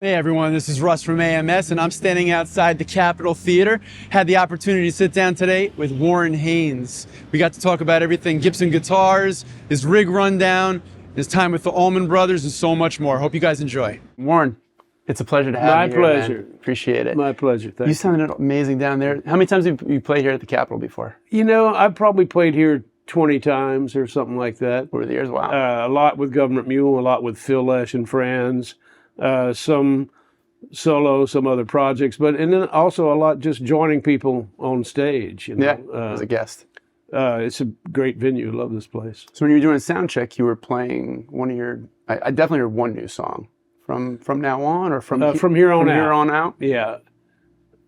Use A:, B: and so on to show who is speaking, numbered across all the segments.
A: Hey everyone, this is Russ from AMS, and I'm standing outside the Capitol Theater. Had the opportunity to sit down today with Warren Haynes. We got to talk about everything Gibson Guitars, his rig rundown, his time with the Allman Brothers, and so much more. Hope you guys enjoy. Warren, it's a pleasure to have you here.
B: My pleasure.
A: Man. Appreciate it.
B: My pleasure. Thank you.
A: You sounded amazing down there. How many times have you played here at the Capitol before?
B: You know, I've probably played here 20 times or something like that.
A: Over the years, wow.
B: A lot with Government Mule, a lot with Phil Lesh and friends, some solo, some other projects, and then also a lot just joining people on stage. You know?
A: Yeah, as a guest.
B: It's a great venue. Love this place.
A: So when you were doing a sound check, you were playing one of your, I definitely heard one new song. From now on, or from
B: here on
A: out?
B: Yeah.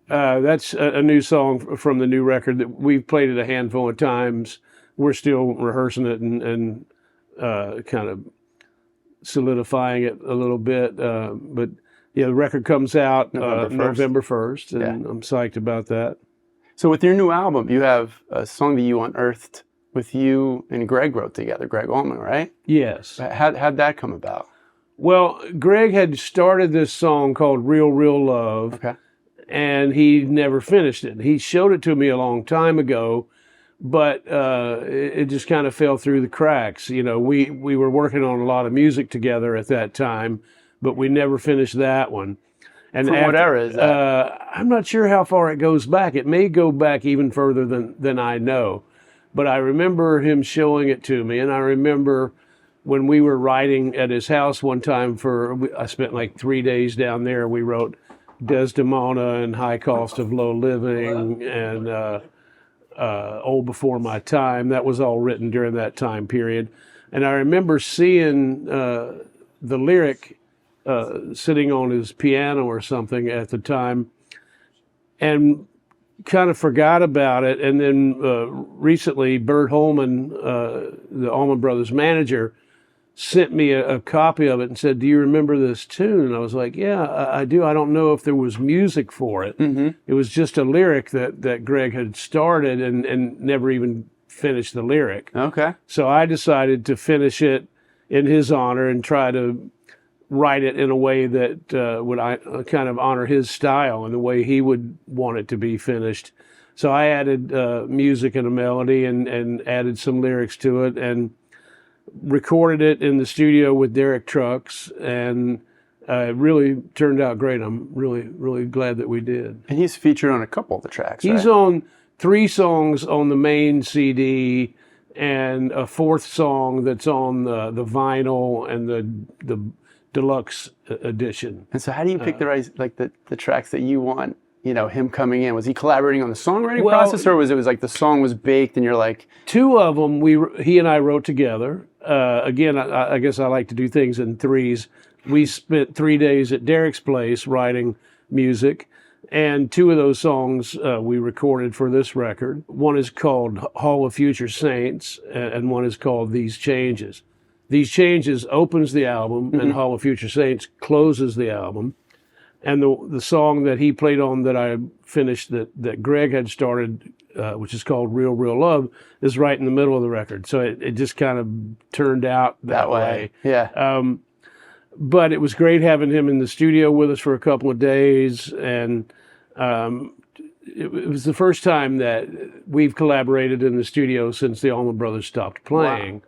B: That's a new song from the new record that we've played it a handful of times. We're still rehearsing it and kind of solidifying it a little bit. But yeah, the record comes out November 1st, and yeah. I'm psyched about that.
A: So with your new album, you have a song that you unearthed with you and Greg wrote together, Greg Allman, right?
B: Yes.
A: How'd that come about?
B: Well, Greg had started this song called Real, Real Love,
A: okay,
B: and he never finished it. He showed it to me a long time ago, but it just kind of fell through the cracks. You know, we were working on a lot of music together at that time, but we never finished that one. And
A: from what era is that?
B: I'm not sure how far it goes back. It may go back even further than I know. But I remember him showing it to me, and I remember when we were writing at his house one time I spent like 3 days down there. We wrote Desdemona and High Cost of Low Living and Old Before My Time. That was all written during that time period. And I remember seeing the lyric sitting on his piano or something at the time and kind of forgot about it. And then recently, Bert Holman, the Allman Brothers manager, sent me a copy of it and said, "Do you remember this tune?" And I was like, "Yeah, I do. I don't know if there was music for it."
A: Mm-hmm.
B: It was just a lyric that Greg had started and never even finished the lyric.
A: Okay.
B: So I decided to finish it in his honor and try to write it in a way that would kind of honor his style and the way he would want it to be finished. So I added music and a melody and added some lyrics to it and recorded it in the studio with Derek Trucks, and it really turned out great. I'm really, really glad that we did.
A: And he's featured on a couple of the tracks,
B: He's on 3 songs on the main CD and a 4th song that's on the vinyl and the deluxe edition.
A: And so how do you pick the tracks that you want, you know, him coming in? Was he collaborating on the songwriting process, or was it like the song was baked and you're like...
B: 2 of them he and I wrote together. Again, I guess I like to do things in threes. We spent 3 days at Derek's place writing music, and 2 of those songs we recorded for this record. One is called Hall of Future Saints, and one is called These Changes. These Changes opens the album, mm-hmm. and Hall of Future Saints closes the album. And the song that he played on that I finished that Greg had started, which is called Real, Real Love, is right in the middle of the record. So it just kind of turned out that way.
A: Yeah.
B: But it was great having him in the studio with us for a couple of days. And it was the first time that we've collaborated in the studio since the Allman Brothers stopped playing.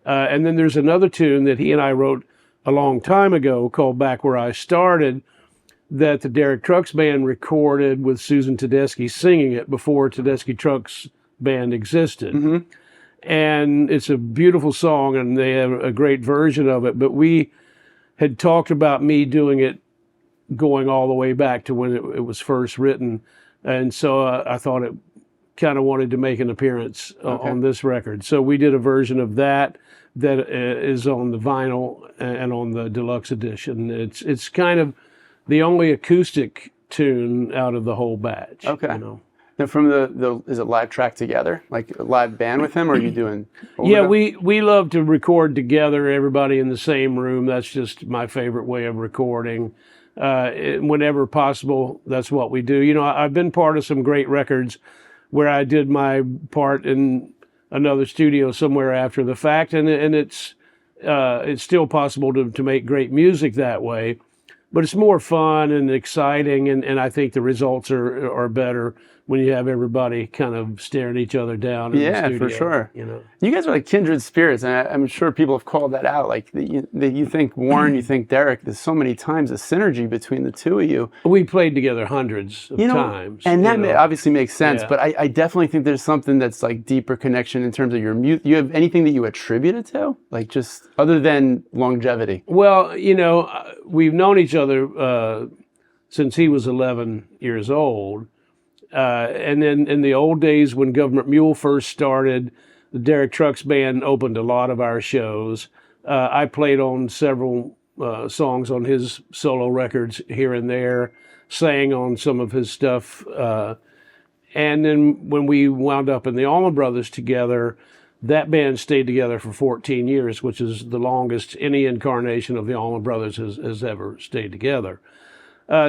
B: Wow. And then there's another tune that he and I wrote a long time ago called Back Where I Started, that the Derek Trucks Band recorded with Susan Tedeschi singing it before Tedeschi Trucks Band existed.
A: Mm-hmm.
B: And it's a beautiful song, and they have a great version of it. But we had talked about me doing it going all the way back to when it was first written. And so I thought it kind of wanted to make an appearance on this record. So we did a version of that is on the vinyl and on the deluxe edition. It's kind of the only acoustic tune out of the whole batch.
A: Okay.
B: You know?
A: Now from the is it live track together, like a live band with him, or are you doing?
B: Yeah, we love to record together, everybody in the same room. That's just my favorite way of recording. Whenever possible, that's what we do. You know, I've been part of some great records where I did my part in another studio somewhere after the fact, and it's still possible to make great music that way. but it's more fun and exciting, and I think the results are better when you have everybody kind of staring each other down in the studio.
A: For sure.
B: You know,
A: you guys are like kindred spirits, and I'm sure people have called that out. Like you think Warren, you think Derek. There's so many times a synergy between the two of you.
B: We played together hundreds of times,
A: and that obviously makes sense.
B: Yeah.
A: But I definitely think there's something that's like deeper connection in terms of your music. You have anything that you attribute it to, like just other than longevity?
B: Well, you know, we've known each other since he was 11 years old. And then in the old days when Government Mule first started, the Derek Trucks Band opened a lot of our shows. I played on several songs on his solo records here and there, sang on some of his stuff. And then when we wound up in the Allman Brothers together, that band stayed together for 14 years, which is the longest any incarnation of the Allman Brothers has ever stayed together.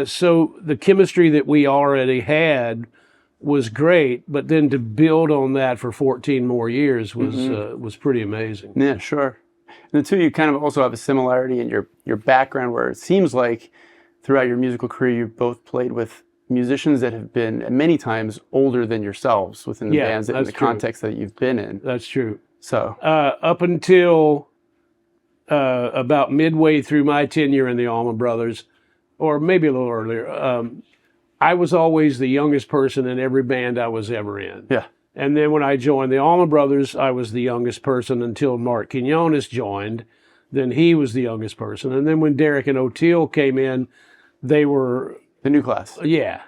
B: So the chemistry that we already had was great, but then to build on that for 14 more years was pretty amazing.
A: Yeah, sure. And the two of you kind of also have a similarity in your background, where it seems like throughout your musical career you've both played with musicians that have been many times older than yourselves within the bands and the context that you've been in.
B: That's true.
A: So
B: up until about midway through my tenure in the Allman Brothers, or maybe a little earlier, I was always the youngest person in every band I was ever in.
A: Yeah.
B: And then when I joined the Allman Brothers, I was the youngest person until Mark Quinones joined. Then he was the youngest person. And then when Derek and O'Teal came in, they were...
A: the new class.
B: Yeah.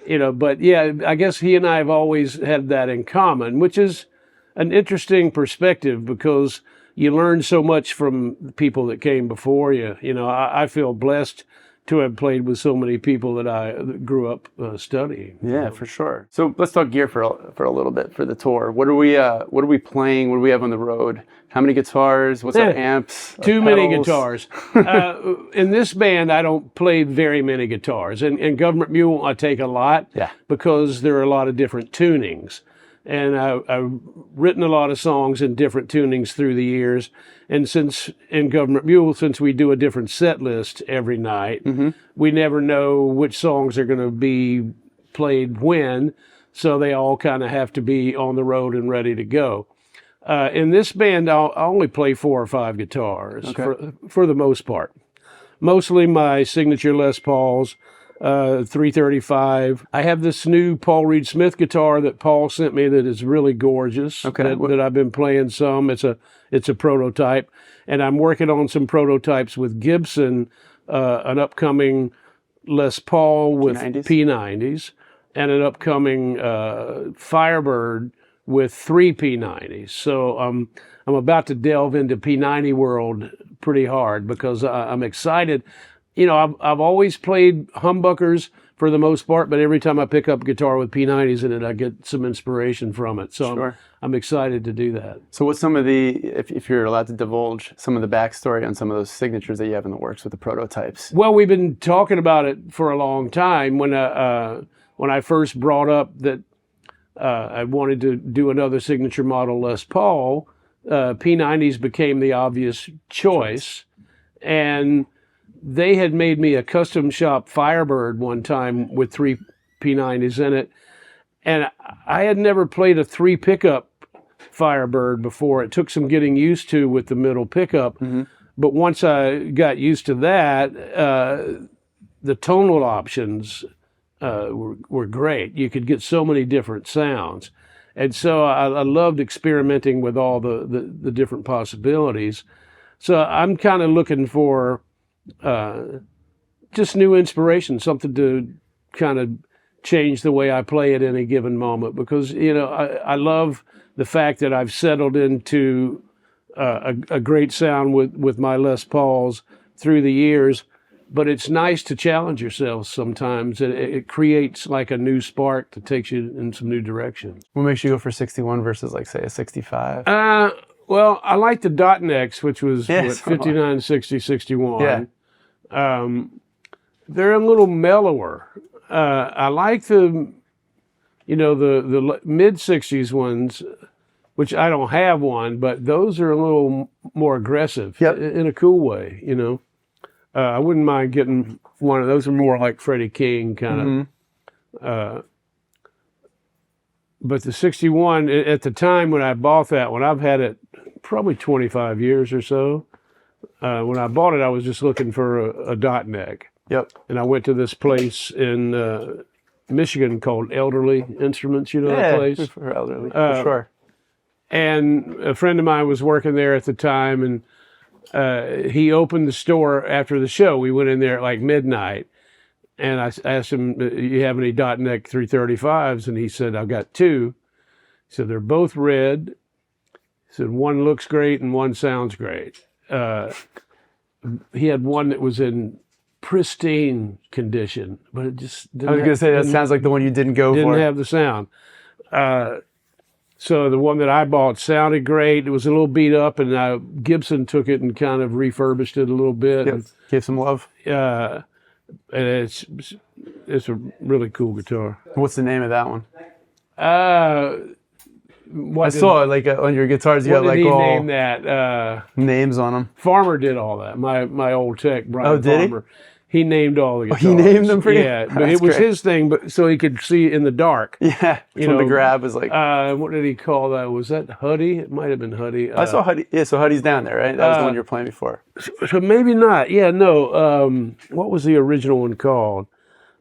B: You know, but yeah, I guess he and I have always had that in common, which is an interesting perspective because you learn so much from the people that came before you. You know, I feel blessed to have played with so many people that I grew up studying.
A: Yeah, for sure. So let's talk gear for a little bit for the tour. What are we playing? What do we have on the road? How many guitars? What's our amps?
B: Too many guitars. In this band, I don't play very many guitars. In Government Mule, I take a lot because there are a lot of different tunings. And I've written a lot of songs in different tunings through the years. And since in Government Mule, since we do a different set list every night, we never know which songs are going to be played when. So they all kind of have to be on the road and ready to go. In this band, I'll only play 4 or 5 guitars for the most part. Mostly my signature Les Pauls. 335. I have this new Paul Reed Smith guitar that Paul sent me that is really gorgeous. That I've been playing some. It's a prototype, and I'm working on some prototypes with Gibson, an upcoming Les Paul with P-90s, and an upcoming Firebird with 3 P-90s. So I'm about to delve into P-90 world pretty hard because I'm excited. You know, I've always played humbuckers for the most part, but every time I pick up a guitar with P-90s in it, I get some inspiration from it. So I'm excited to do that. So
A: what's some of the, if you're allowed to divulge, some of the backstory on some of those signatures that you have in the works with the prototypes?
B: Well, we've been talking about it for a long time. When I first brought up that I wanted to do another signature model Les Paul, P-90s became the obvious choice. And they had made me a custom shop Firebird one time with 3 P-90s in it. And I had never played a 3 pickup Firebird before. It took some getting used to with the middle pickup. But once I got used to that, the tonal options were great. You could get so many different sounds. And so I loved experimenting with all the different possibilities. So I'm kind of looking for just new inspiration, something to kind of change the way I play at any given moment, because, you know, I love the fact that I've settled into a great sound with my Les Pauls through the years, but it's nice to challenge yourself sometimes. It creates like a new spark that takes you in some new directions.
A: What makes you go for 61 versus, like, say, a 65?
B: Well, I like the Dot Necks, which was 59, 60, 61.
A: Yeah.
B: They're a little mellower. I like the mid 60s ones, which I don't have one, but those are a little more aggressive in a cool way, you know. I wouldn't mind getting one of those. Are more like Freddie King kind
A: Mm-hmm.
B: of. But the 61, at the time when I bought that one, I've had it probably 25 years or so. When I bought it, I was just looking for a dot neck.
A: Yep.
B: And I went to this place in Michigan called Elderly Instruments. You know that place?
A: For elderly, for sure.
B: And a friend of mine was working there at the time, and he opened the store after the show. We went in there at like midnight. And I asked him, you have any dot neck 335s? And he said, I've got two. He said, they're both red. He said, one looks great and one sounds great. He had one that was in pristine condition, but it just didn't.
A: I was going to say, that sounds like the one you didn't go for.
B: Didn't have the sound. So the one that I bought sounded great. It was a little beat up, and Gibson took it and kind of refurbished it a little bit.
A: Yep. Gave some love.
B: And it's a really cool guitar.
A: What's the name of that one?
B: I
A: saw it like on your guitars. You
B: what
A: have like
B: did he
A: all
B: name that?
A: names on them.
B: Farmer did all that. My old tech, Brian
A: did he?
B: Farmer. He named all the guitars.
A: He named them for you?
B: Yeah, but
A: That's
B: it was
A: great.
B: his thing, but so he could see in the dark.
A: Yeah,
B: You
A: from the
B: know,
A: grab was like.
B: What did he call that? Was that Huddy? It might have been Huddy.
A: I saw Huddy. Yeah, so Huddy's down there, right? That was the one you were playing before.
B: So maybe not. Yeah, no. What was the original one called?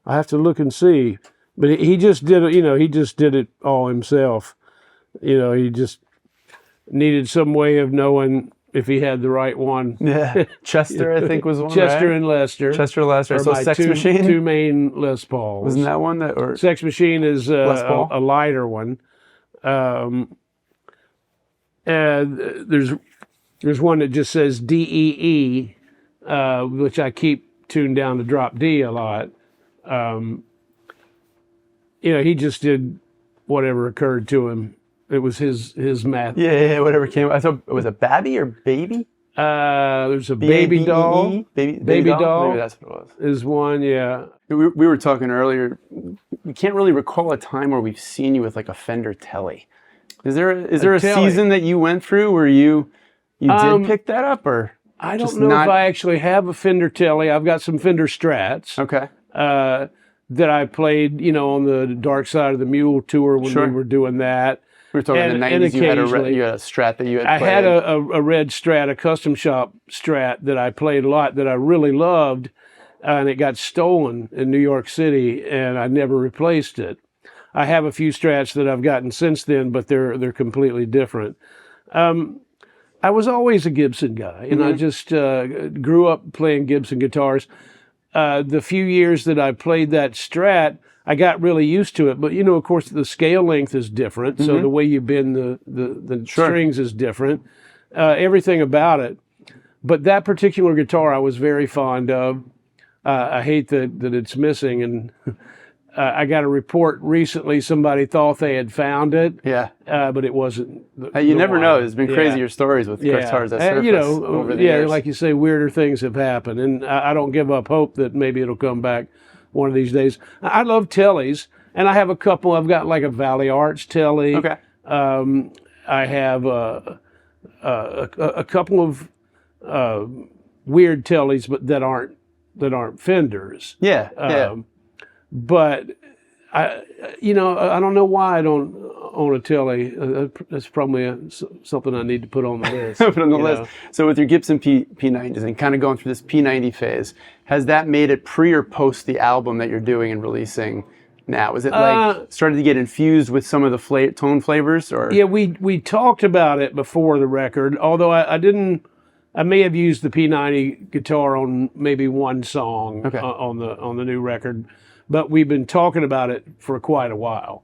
B: I have to look and see. But he just did it. You know, he just did it all himself. You know, he just needed some way of knowing if he had the right one.
A: Yeah, Chester, I think was one.
B: Chester
A: right?
B: and Lester.
A: Chester, Lester.
B: are
A: So
B: my
A: Sex
B: two,
A: Machine.
B: Two main Les Pauls.
A: Wasn't that one that or
B: Sex Machine is
A: Les Paul?
B: a lighter one. And there's one that just says DEE, which I keep tuned down to drop D a lot. You know, he just did whatever occurred to him. It was his math.
A: Yeah, whatever came. I thought it was a Babby or Baby.
B: There's a baby doll.
A: Baby doll. Maybe that's what it was.
B: Is one, yeah.
A: We were talking earlier. We can't really recall a time where we've seen you with like a Fender Telly. Is there a
B: Telly.
A: season that you went through where you did pick that up, or
B: I
A: just
B: don't know
A: not?
B: if I actually have a Fender Telly. I've got some Fender Strats.
A: Okay.
B: That I played, you know, on the Dark Side of the Mule tour when
A: Sure.
B: we were doing that.
A: We were talking in the
B: And
A: 90s. You had a
B: occasionally-
A: Strat that you had
B: I
A: played.
B: had a red Strat, a custom shop Strat that I played a lot that I really loved, and it got stolen in New York City, and I never replaced it. I have a few Strats that I've gotten since then, but they're completely different. I was always a Gibson guy, and I just grew up playing Gibson guitars. The few years that I played that Strat, I got really used to it. But, you know, of course, the scale length is different. So the way you bend the
A: Sure.
B: strings is different. Everything about it. But that particular guitar I was very fond of. I hate that it's missing. And I got a report recently. Somebody thought they had found it.
A: Yeah.
B: But it wasn't.
A: You never know. There's been
B: Yeah.
A: crazier stories with guitars that surface
B: You know,
A: over the
B: yeah,
A: years.
B: like you say, weirder things have happened, and I don't give up hope that maybe it'll come back one of these days. I love tellies, and I have a couple. I've got like a Valley Arts telly.
A: Okay.
B: I have a couple of weird tellies, but that aren't Fenders.
A: Yeah. Yeah.
B: But I don't know why I don't own a telly. That's probably something I need to put on the list.
A: Put on the
B: you
A: list.
B: know.
A: So with your Gibson P-90s and kind of going through this P-90 phase, has that made it pre or post the album that you're doing and releasing now? Is it like started to get infused with some of the tone flavors, or?
B: Yeah, we talked about it before the record, although I didn't. I may have used the P-90 guitar on maybe one song on the new record, but we've been talking about it for quite a while.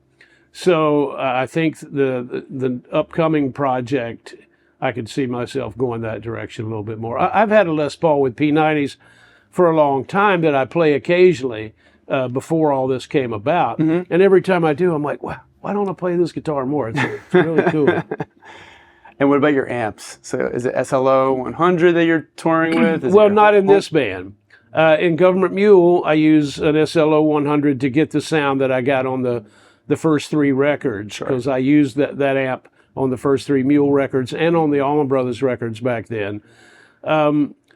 B: So I think the upcoming project, I could see myself going that direction a little bit more. I've had a Les Paul with P-90s for a long time that I play occasionally before all this came about. And every time I do, I'm like, wow, why don't I play this guitar more? It's really cool.
A: And what about your amps? So is it SLO 100 that you're touring with? Is
B: Well,
A: it
B: not in this band. In Government Mule, I use an SLO 100 to get the sound that I got on the first three records, because I used that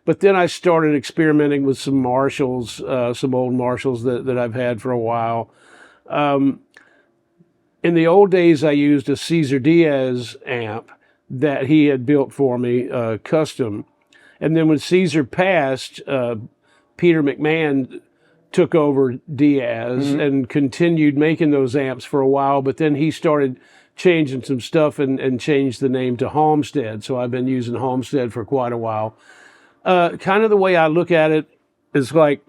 B: But then I started experimenting with some Marshalls, some old Marshalls that I've had for a while. In the old days, I used a Cesar Diaz amp that he had built for me, custom. And then when Cesar passed, Peter McMahon took over Diaz and continued making those amps for a while, but then he started changing some stuff and changed the name to Homestead. So I've been using Homestead for quite a while. Kind of the way I look at it is like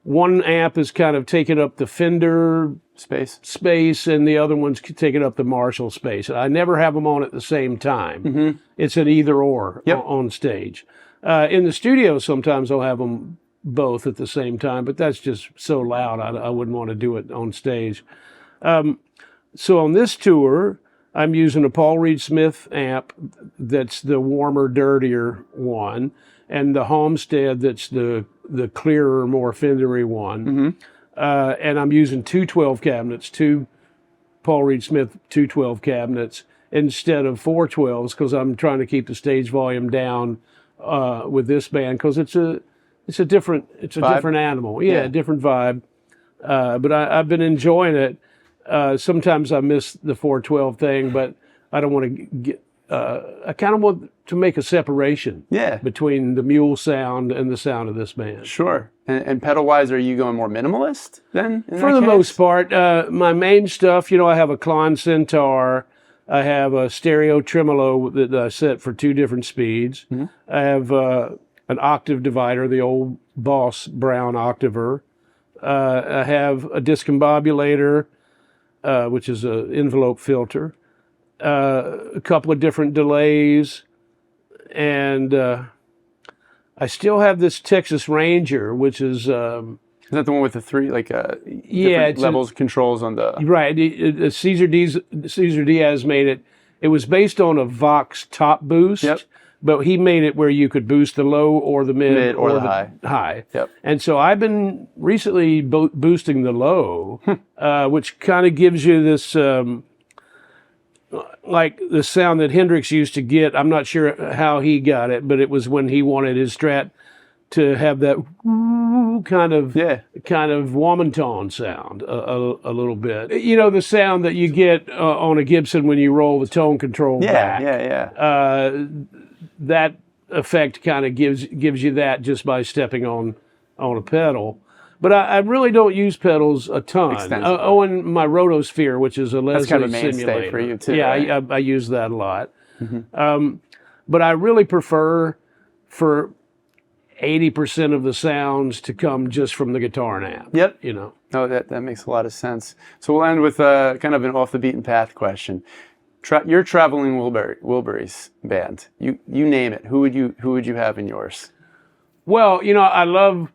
B: one amp is kind of taking up the Fender space and the other one's taking up the Marshall space. I never have them on at the same time. It's an either or on stage. In the studio, sometimes I'll have them both at the same time, but that's just so loud, I wouldn't want to do it on stage. So on this tour, I'm using a Paul Reed Smith amp that's the warmer, dirtier one, and the Homestead that's the clearer, more Fendery one. And I'm using 212 cabinets, two Paul Reed Smith 212 cabinets instead of 412s, because I'm trying to keep the stage volume down with this band, because it's a different animal. Yeah, different vibe. But I've been enjoying it. Sometimes I miss the 412 thing, but I don't want to get. I kind of want to make a separation between the Mule sound and the sound of this band.
A: Sure. And pedal-wise, are you going more minimalist then?
B: For the most part, my main stuff, I have a Klon Centaur. I have a stereo tremolo that I set for 2 different speeds. I have an octave divider, the old Boss Brown Octaver. I have a discombobulator, which is an envelope filter. A couple of different delays, and I still have this Texas Ranger, which is
A: that the one with the 3 different levels controls on the
B: right? Cesar Diaz made it. It was based on a Vox top boost, but he made it where you could boost the low or the mid or the high. And so I've been recently boosting the low, which kind of gives you this. Like the sound that Hendrix used to get. I'm not sure how he got it, but it was when he wanted his Strat to have that kind of woman tone sound a little bit. The sound that you get on a Gibson when you roll the tone control back. That effect kind of gives you that just by stepping on a pedal. But I really don't use pedals a ton. And my Rotosphere, which is a Leslie
A: That's kind of a mainstay
B: simulator.
A: for you too.
B: Yeah,
A: right?
B: I use that a lot. But I really prefer for 80% of the sounds to come just from the guitar and amp.
A: No, that makes a lot of sense. So we'll end with kind of an off the beaten path question. Your Traveling Wilburys band. You name it. Who would you have in yours?
B: Well, I love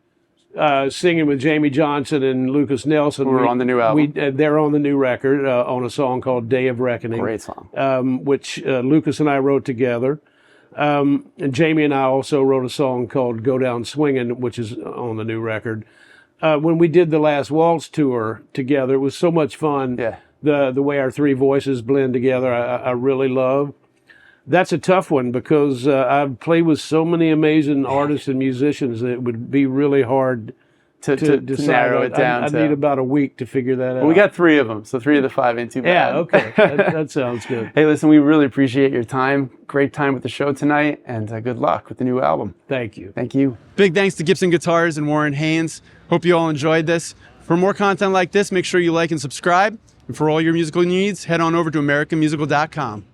B: singing with Jamie Johnson and Lucas Nelson.
A: We're on the new album.
B: They're on the new record on a song called Day of Reckoning.
A: Great song.
B: Which Lucas and I wrote together. And Jamie and I also wrote a song called Go Down Swingin', which is on the new record. When we did the last Waltz tour together, it was so much fun. The way our 3 voices blend together, I really love. That's a tough one because I've played with so many amazing artists and musicians that it would be really hard to decide.
A: Narrow it down.
B: I need about a week to figure that out.
A: Well, we got 3 of them, so 3 of the 5 ain't too bad.
B: Yeah, okay. that sounds good.
A: Hey, listen, we really appreciate your time. Great time with the show tonight, and good luck with the new album.
B: Thank you.
A: Thank you. Big thanks to Gibson Guitars and Warren Haynes. Hope you all enjoyed this. For more content like this, make sure you like and subscribe. And for all your musical needs, head on over to AmericanMusical.com.